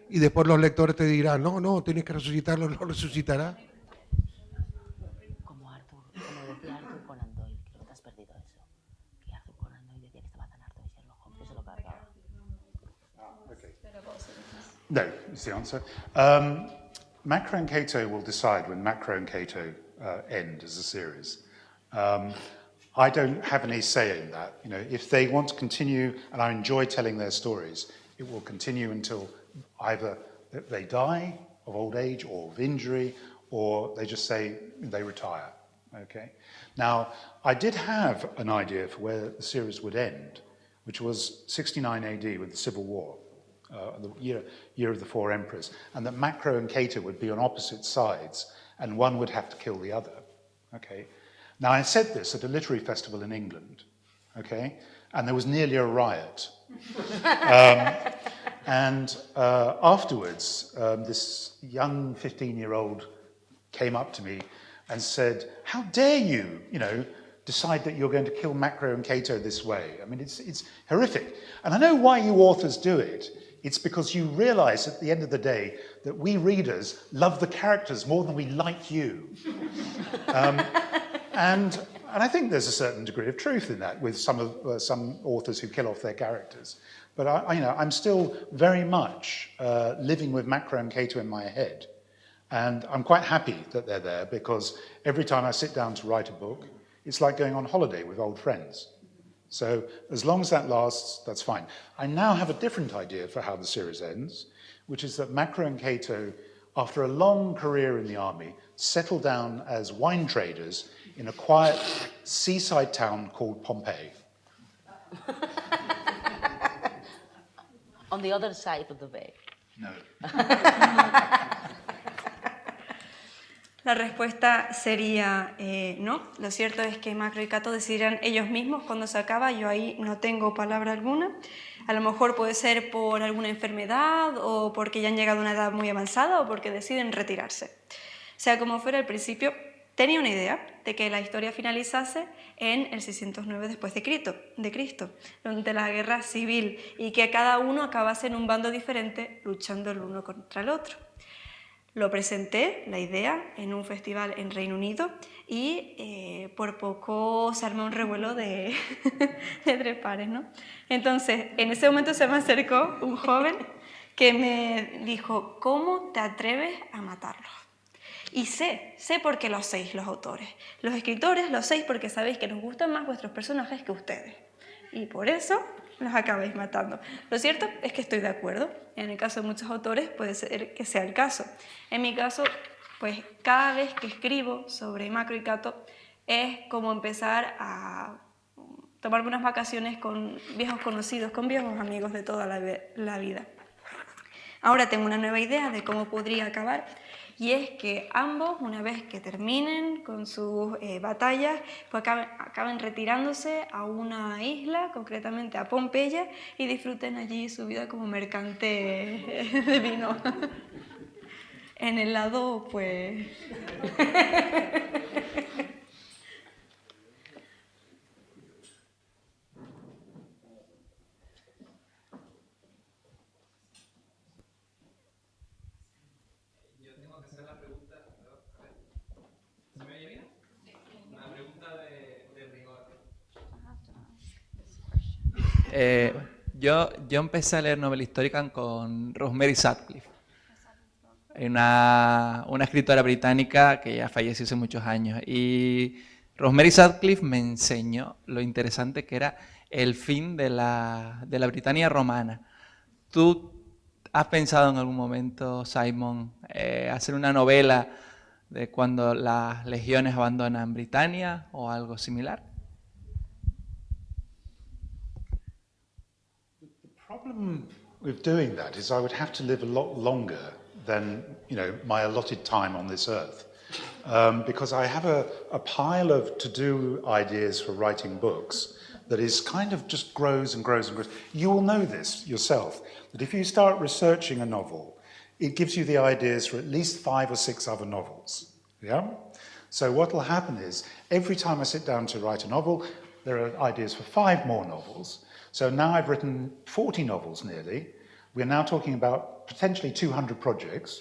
S2: y después los lectores te dirán, no, tienes que resucitarlo, lo resucitará?
S1: Como decía Arthur Conan Doyle, creo que te has perdido eso. Que Arthur Conan Doyle decía que estaba tan harto de Sherlock Holmes que se lo cargaba.
S4: Okay. No, is the answer. Macro and Cato will decide when Macro and Cato end as a series. I don't have any say in that. You know, if they want to continue, and I enjoy telling their stories, it will continue until either they die of old age or of injury, or they just say they retire. Okay. Now, I did have an idea for where the series would end, which was 69 AD with the Civil War, the year of the Four Emperors, and that Macro and Cato would be on opposite sides, and one would have to kill the other. Okay. Now, I said this at a literary festival in England, okay, and there was nearly a riot. Afterwards, this young 15-year-old came up to me and said, how dare you, decide that you're going to kill Macro and Cato this way. I mean, it's horrific. And I know why you authors do it. It's because you realize at the end of the day that we readers love the characters more than we like you. And I think there's a certain degree of truth in that with some authors who kill off their characters. But I'm still very much living with Macro and Cato in my head. And I'm quite happy that they're there because every time I sit down to write a book, it's like going on holiday with old friends. So as long as that lasts, that's fine. I now have a different idea for how the series ends, which is that Macro and Cato, after a long career in the army, settle down as wine traders in a quiet seaside town called Pompeii.
S1: On the other side of the bay.
S4: No.
S5: La respuesta sería no. Lo cierto es que Macro y Cato decidirán ellos mismos cuando se acaba. Yo ahí no tengo palabra alguna. A lo mejor puede ser por alguna enfermedad o porque ya han llegado a una edad muy avanzada o porque deciden retirarse. Sea como fuera, al principio tenía una idea de que la historia finalizase en el 609 después de Cristo, durante la guerra civil, y que cada uno acabase en un bando diferente luchando el uno contra el otro. Lo presenté, la idea, en un festival en Reino Unido y por poco se armó un revuelo de, de 3 pares, ¿no? Entonces, en ese momento se me acercó un joven que me dijo, ¿cómo te atreves a matarlos? Y sé por qué lo hacéis los autores. Los escritores lo hacéis porque sabéis que nos gustan más vuestros personajes que ustedes. Y por eso los acabáis matando. Lo cierto es que estoy de acuerdo. En el caso de muchos autores puede ser que sea el caso. En mi caso, pues cada vez que escribo sobre Macro y Cato es como empezar a tomarme unas vacaciones con viejos conocidos, con viejos amigos de toda la vida. Ahora tengo una nueva idea de cómo podría acabar. Y es que ambos, una vez que terminen con sus batallas, pues acaben retirándose a una isla, concretamente a Pompeya, y disfruten allí su vida como mercante de vino. En el lado, pues...
S6: Yo empecé a leer novela histórica con Rosemary Sutcliffe, una escritora británica que ya falleció hace muchos años. Y Rosemary Sutcliffe me enseñó lo interesante que era el fin de la Britania romana. ¿Tú has pensado en algún momento, Simon, hacer una novela de cuando las legiones abandonan Britania o algo similar?
S4: The problem with doing that is I would have to live a lot longer than my allotted time on this earth, because I have a pile of to-do ideas for writing books that is kind of just grows and grows and grows. You will know this yourself, that if you start researching a novel, it gives you the ideas for at least 5 or 6 other novels. Yeah? So what will happen is every time I sit down to write a novel, there are ideas for 5 more novels. So now I've written 40 novels nearly. We're now talking about potentially 200 projects.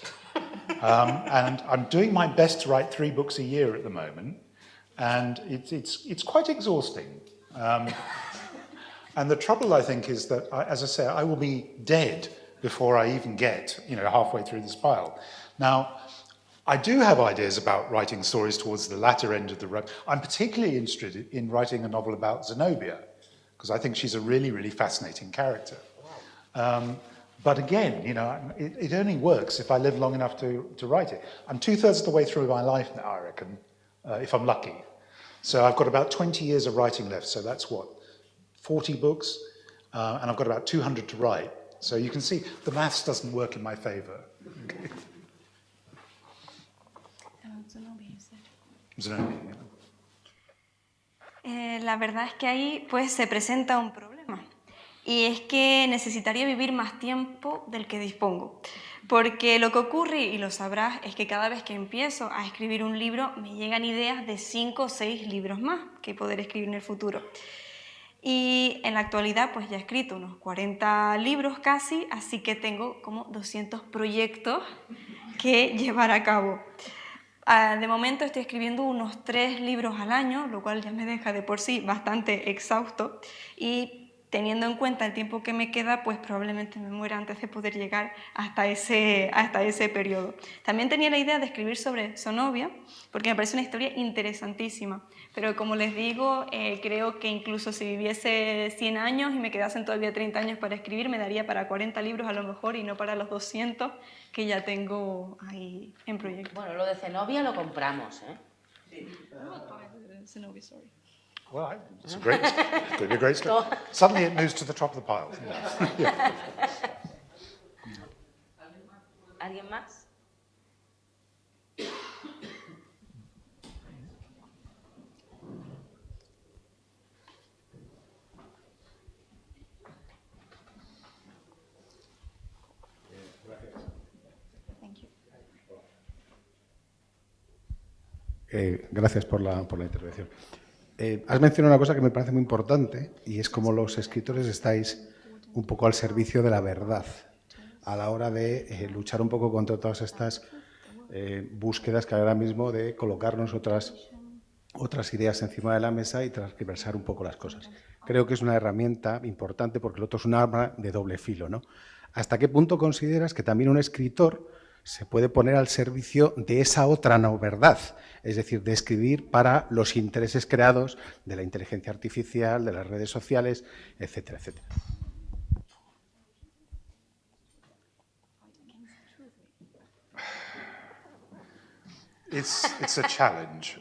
S4: And I'm doing my best to write 3 books a year at the moment. And it's quite exhausting. And the trouble, I think, is that, as I say, I will be dead before I even get halfway through this pile. Now, I do have ideas about writing stories towards the latter end of the road. I'm particularly interested in writing a novel about Zenobia, because I think she's a really, really fascinating character. But again, it only works if I live long enough to write it. I'm 2/3 of the way through my life now, I reckon, if I'm lucky. So I've got about 20 years of writing left, so that's what, 40 books, and I've got about 200 to write. So you can see the maths doesn't work in my favor. Zenobia,
S5: La verdad es que ahí pues se presenta un problema, y es que necesitaría vivir más tiempo del que dispongo, Porque lo que ocurre, y lo sabrás, es que cada vez que empiezo a escribir un libro me llegan ideas de 5 o 6 libros más que poder escribir en el futuro. Y en la actualidad pues ya he escrito unos 40 libros casi, así que tengo como 200 proyectos que llevar a cabo. De momento estoy escribiendo unos 3 libros al año, lo cual ya me deja de por sí bastante exhausto, y teniendo en cuenta el tiempo que me queda, pues probablemente me muera antes de poder llegar hasta ese periodo. También tenía la idea de escribir sobre Sonovia, porque me parece una historia interesantísima, pero como les digo, creo que incluso si viviese 100 años y me quedasen todavía 30 años para escribir, me daría para 40 libros a lo mejor y no para los 200 que ya tengo ahí en proyecto.
S1: Bueno, lo de Zenobia lo compramos, ¿eh?
S7: Well, it's a great, it's going to be a great story. Suddenly it moves to the top of the pile. Yeah.
S1: ¿Alguien más?
S2: Gracias por la intervención. Has mencionado una cosa que me parece muy importante y es cómo los escritores estáis un poco al servicio de la verdad a la hora de luchar un poco contra todas estas búsquedas que hay ahora mismo de colocarnos otras ideas encima de la mesa y transversar un poco las cosas. Creo que es una herramienta importante porque el otro es un arma de doble filo, ¿no? ¿Hasta qué punto consideras que también un escritor se puede poner al servicio de esa otra no verdad? Es decir, de escribir para los intereses creados de la inteligencia artificial, de las redes sociales, etcétera, etcétera.
S7: It's a challenge.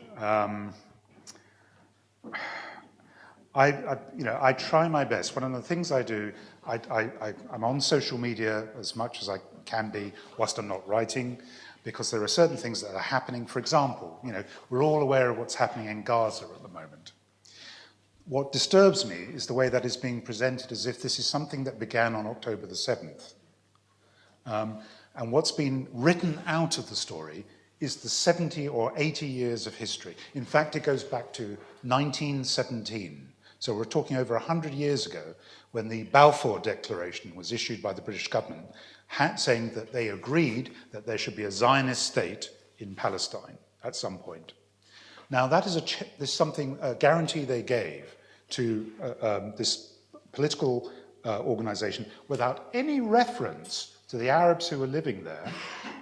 S7: I try my best. One of the things I do, I'm on social media as much as I can be whilst I'm not writing, because there are certain things that are happening. For example, we're all aware of what's happening in Gaza at the moment. What disturbs me is the way that is being presented as if this is something that began on October the 7th. And what's been written out of the story is the 70 or 80 years of history. In fact, it goes back to 1917. So we're talking over 100 years ago when the Balfour Declaration was issued by the British government, saying that they agreed that there should be a Zionist state in Palestine at some point. Now, that is a guarantee they gave to this political organization without any reference to the Arabs who were living there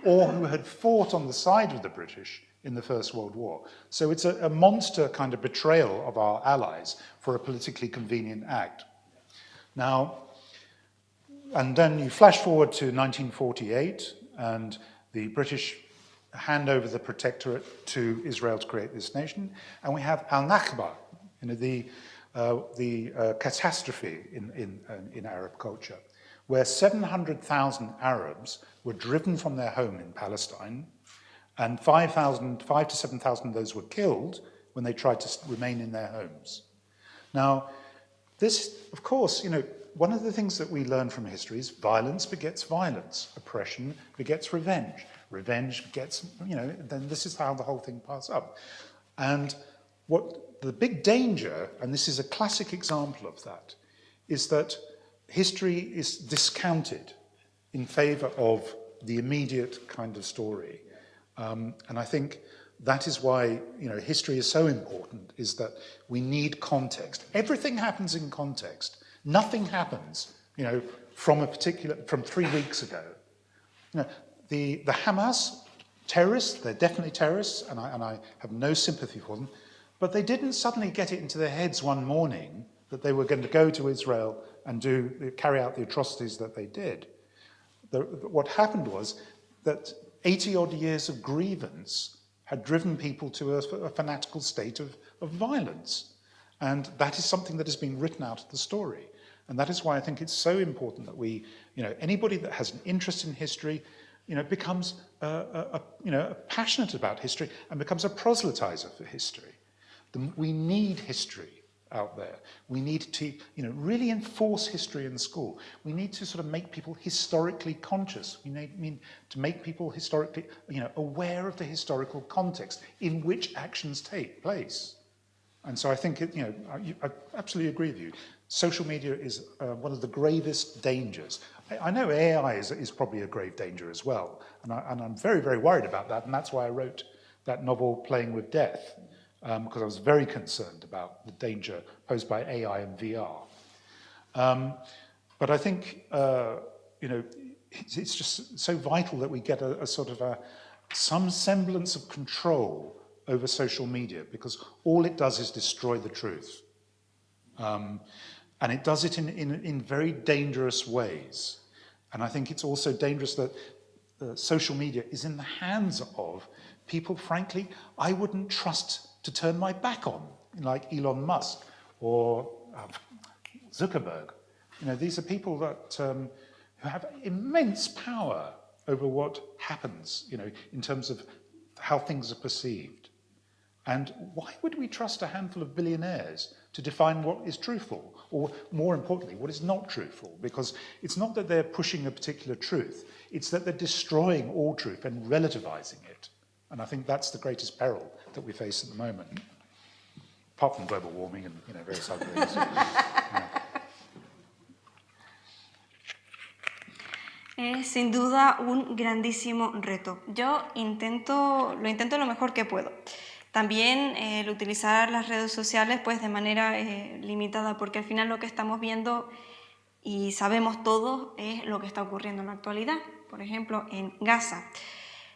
S7: or who had fought on the side of the British in the First World War. So it's a monster kind of betrayal of our allies for a politically convenient act. Now, and then you flash forward to 1948, and the British hand over the protectorate to Israel to create this nation, and we have Al-Nakba, the catastrophe in Arab culture, where 700,000 Arabs were driven from their home in Palestine, and 5 to 7,000 of those were killed when they tried to remain in their homes. Now, this, of course, one of the things that we learn from history is violence begets violence, oppression begets revenge, revenge begets, then this is how the whole thing passes up. And what the big danger, and this is a classic example of that, is that history is discounted in favor of the immediate kind of story. And I think that is why history is so important, is that we need context. Everything happens in context. Nothing happens, from 3 weeks ago. The Hamas terrorists, they're definitely terrorists, and I have no sympathy for them, but they didn't suddenly get it into their heads one morning that they were going to go to Israel and carry out the atrocities that they did. What happened was that 80-odd years of grievance had driven people to a fanatical state of violence. And that is something that has been written out of the story. And that is why I think it's so important that we, anybody that has an interest in history, becomes passionate about history and becomes a proselytizer for history. We need history. out there. We need to, really enforce history in school. We need to sort of make people historically conscious. We need to make people historically, aware of the historical context in which actions take place. And so I think, I absolutely agree with you. Social media is one of the gravest dangers. I know AI is probably a grave danger as well, and I'm very, very worried about that, and that's why I wrote that novel, Playing with Death, because I was very concerned about the danger posed by AI and VR. But I think, it's just so vital that we get a sort of some semblance of control over social media, because all it does is destroy the truth. And it does it in very dangerous ways. And I think it's also dangerous that social media is in the hands of people, frankly, I wouldn't trust to turn my back on, like Elon Musk or Zuckerberg. These are people that who have immense power over what happens, in terms of how things are perceived. And why would we trust a handful of billionaires to define what is truthful, or more importantly, what is not truthful? Because it's not that they're pushing a particular truth, it's that they're destroying all truth and relativizing it. And I think that's the greatest peril that we face at the moment, apart from global warming and various other things.
S5: Es sin duda un grandísimo reto. Yo lo intento lo mejor que puedo. También el utilizar las redes sociales pues de manera limitada, porque al final lo que estamos viendo y sabemos todos es lo que está ocurriendo en la actualidad. Por ejemplo, en Gaza.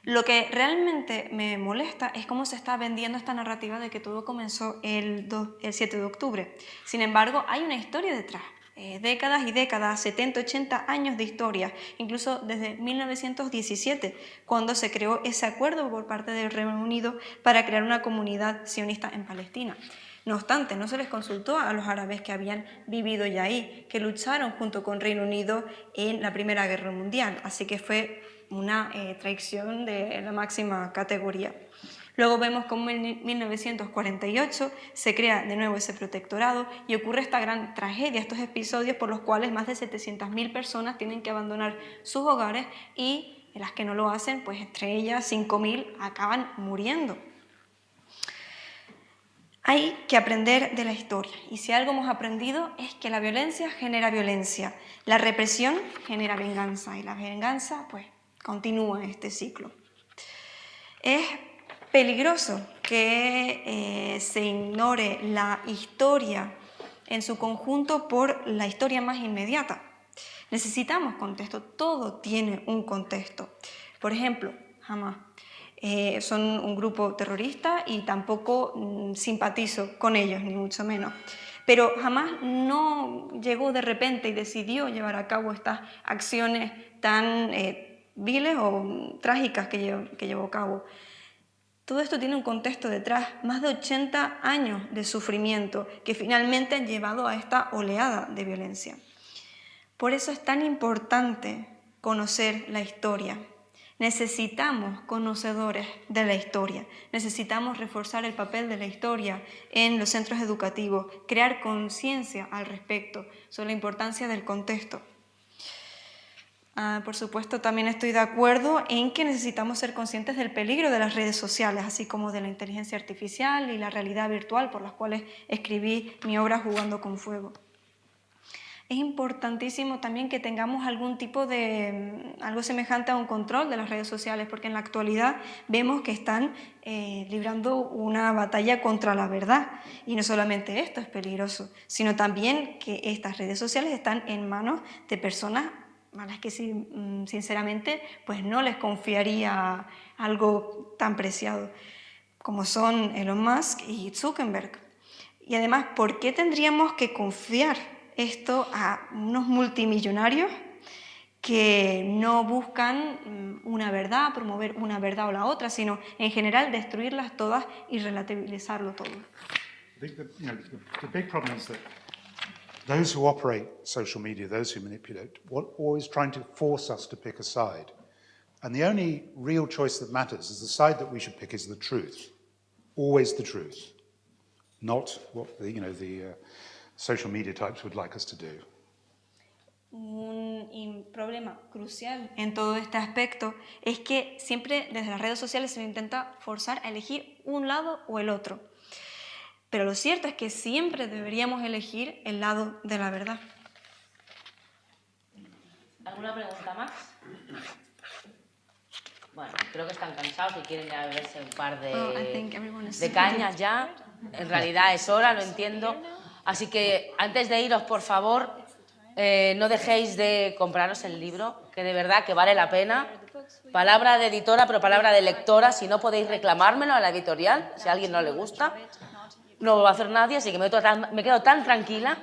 S5: Lo que realmente me molesta es cómo se está vendiendo esta narrativa de que todo comenzó el 7 de octubre. Sin embargo, hay una historia detrás. Décadas y décadas, 70, 80 años de historia, incluso desde 1917, cuando se creó ese acuerdo por parte del Reino Unido para crear una comunidad sionista en Palestina. No obstante, no se les consultó a los árabes que habían vivido ya ahí, que lucharon junto con Reino Unido en la Primera Guerra Mundial, así que fue una traición de la máxima categoría. Luego vemos cómo en 1948 se crea de nuevo ese protectorado y ocurre esta gran tragedia, estos episodios por los cuales más de 700.000 personas tienen que abandonar sus hogares y las que no lo hacen, pues entre ellas 5.000 acaban muriendo. Hay que aprender de la historia, y si algo hemos aprendido es que la violencia genera violencia, la represión genera venganza y la venganza pues continúa este ciclo. Es peligroso que se ignore la historia en su conjunto por la historia más inmediata. Necesitamos contexto, todo tiene un contexto. Por ejemplo, Hamas. Son un grupo terrorista y tampoco simpatizo con ellos, ni mucho menos. Pero Hamas no llegó de repente y decidió llevar a cabo estas acciones tan viles o trágicas que llevó a cabo. Todo esto tiene un contexto detrás, más de 80 años de sufrimiento que finalmente han llevado a esta oleada de violencia. Por eso es tan importante conocer la historia. Necesitamos conocedores de la historia, necesitamos reforzar el papel de la historia en los centros educativos, crear conciencia al respecto sobre la importancia del contexto. Por supuesto, también estoy de acuerdo en que necesitamos ser conscientes del peligro de las redes sociales, así como de la inteligencia artificial y la realidad virtual, por las cuales escribí mi obra Jugando con Fuego. Es importantísimo también que tengamos algún tipo de, algo semejante a un control de las redes sociales, porque en la actualidad vemos que están librando una batalla contra la verdad. Y no solamente esto es peligroso, sino también que estas redes sociales están en manos de personas a las que sinceramente pues no les confiaría algo tan preciado, como son Elon Musk y Zuckerberg. Y además, ¿por qué tendríamos que confiar esto a unos multimillonarios que no buscan una verdad, promover una verdad o la otra, sino en general destruirlas todas y relativizarlo todo?
S7: I think that, the big problem is that those who operate social media, those who manipulate, are always trying to force us to pick a side. And the only real choice that matters is the side that we should pick is the truth. Always the truth. not what the social media types would like us to do.
S5: Un problema crucial en todo este aspecto es que siempre desde las redes sociales se intenta forzar a elegir un lado o el otro. Pero lo cierto es que siempre deberíamos elegir el lado de la verdad.
S1: ¿Alguna pregunta más? Bueno, creo que están cansados y quieren ya beberse un par de cañas ya. En realidad es hora, lo entiendo. Así que antes de iros, por favor, no dejéis de compraros el libro, que de verdad que vale la pena. Palabra de editora, pero palabra de lectora. Si no podéis reclamármelo a la editorial, si a alguien no le gusta, no lo va a hacer nadie, así que me quedo tan tranquila.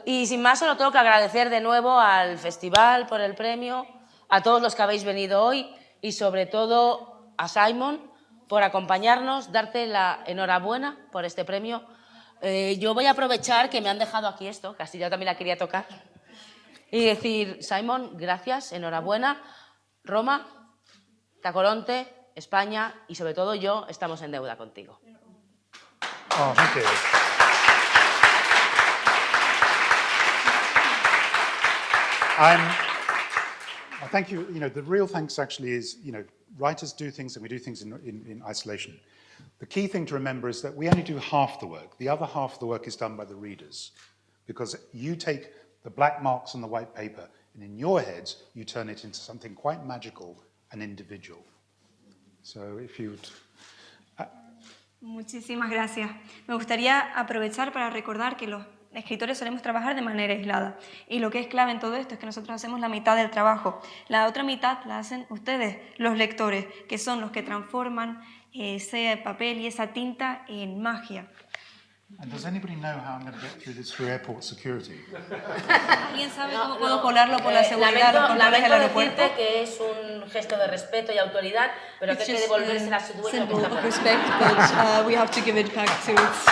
S1: Y sin más, solo tengo que agradecer de nuevo al festival por el premio, a todos los que habéis venido hoy y sobre todo a Simon por acompañarnos, darte la enhorabuena por este premio. Yo voy a aprovechar que me han dejado aquí esto, que así yo también la quería tocar, y decir, Simon, gracias, enhorabuena. Roma, Tacoronte, España y sobre todo yo estamos en deuda contigo.
S7: Oh, thank you. Thank you. The real thanks actually is, writers do things and we do things in isolation. The key thing to remember is that we only do half the work. The other half of the work is done by the readers, because you take the black marks on the white paper and in your heads you turn it into something quite magical and individual. So if you would...
S5: Muchísimas gracias. Me gustaría aprovechar para recordar que los escritores solemos trabajar de manera aislada y lo que es clave en todo esto es que nosotros hacemos la mitad del trabajo. La otra mitad la hacen ustedes, los lectores, que son los que transforman ese papel y esa tinta en magia.
S7: And does anybody know how I'm going to get through this through airport security?
S5: ¿Alguien sabe cómo puedo colarlo por la seguridad, los controles del aeropuerto?
S1: Decirte que es un gesto de respeto y autoridad, pero que hay que devolvérsela a su dueño.
S5: Symbol of respect, but we have to give it back to its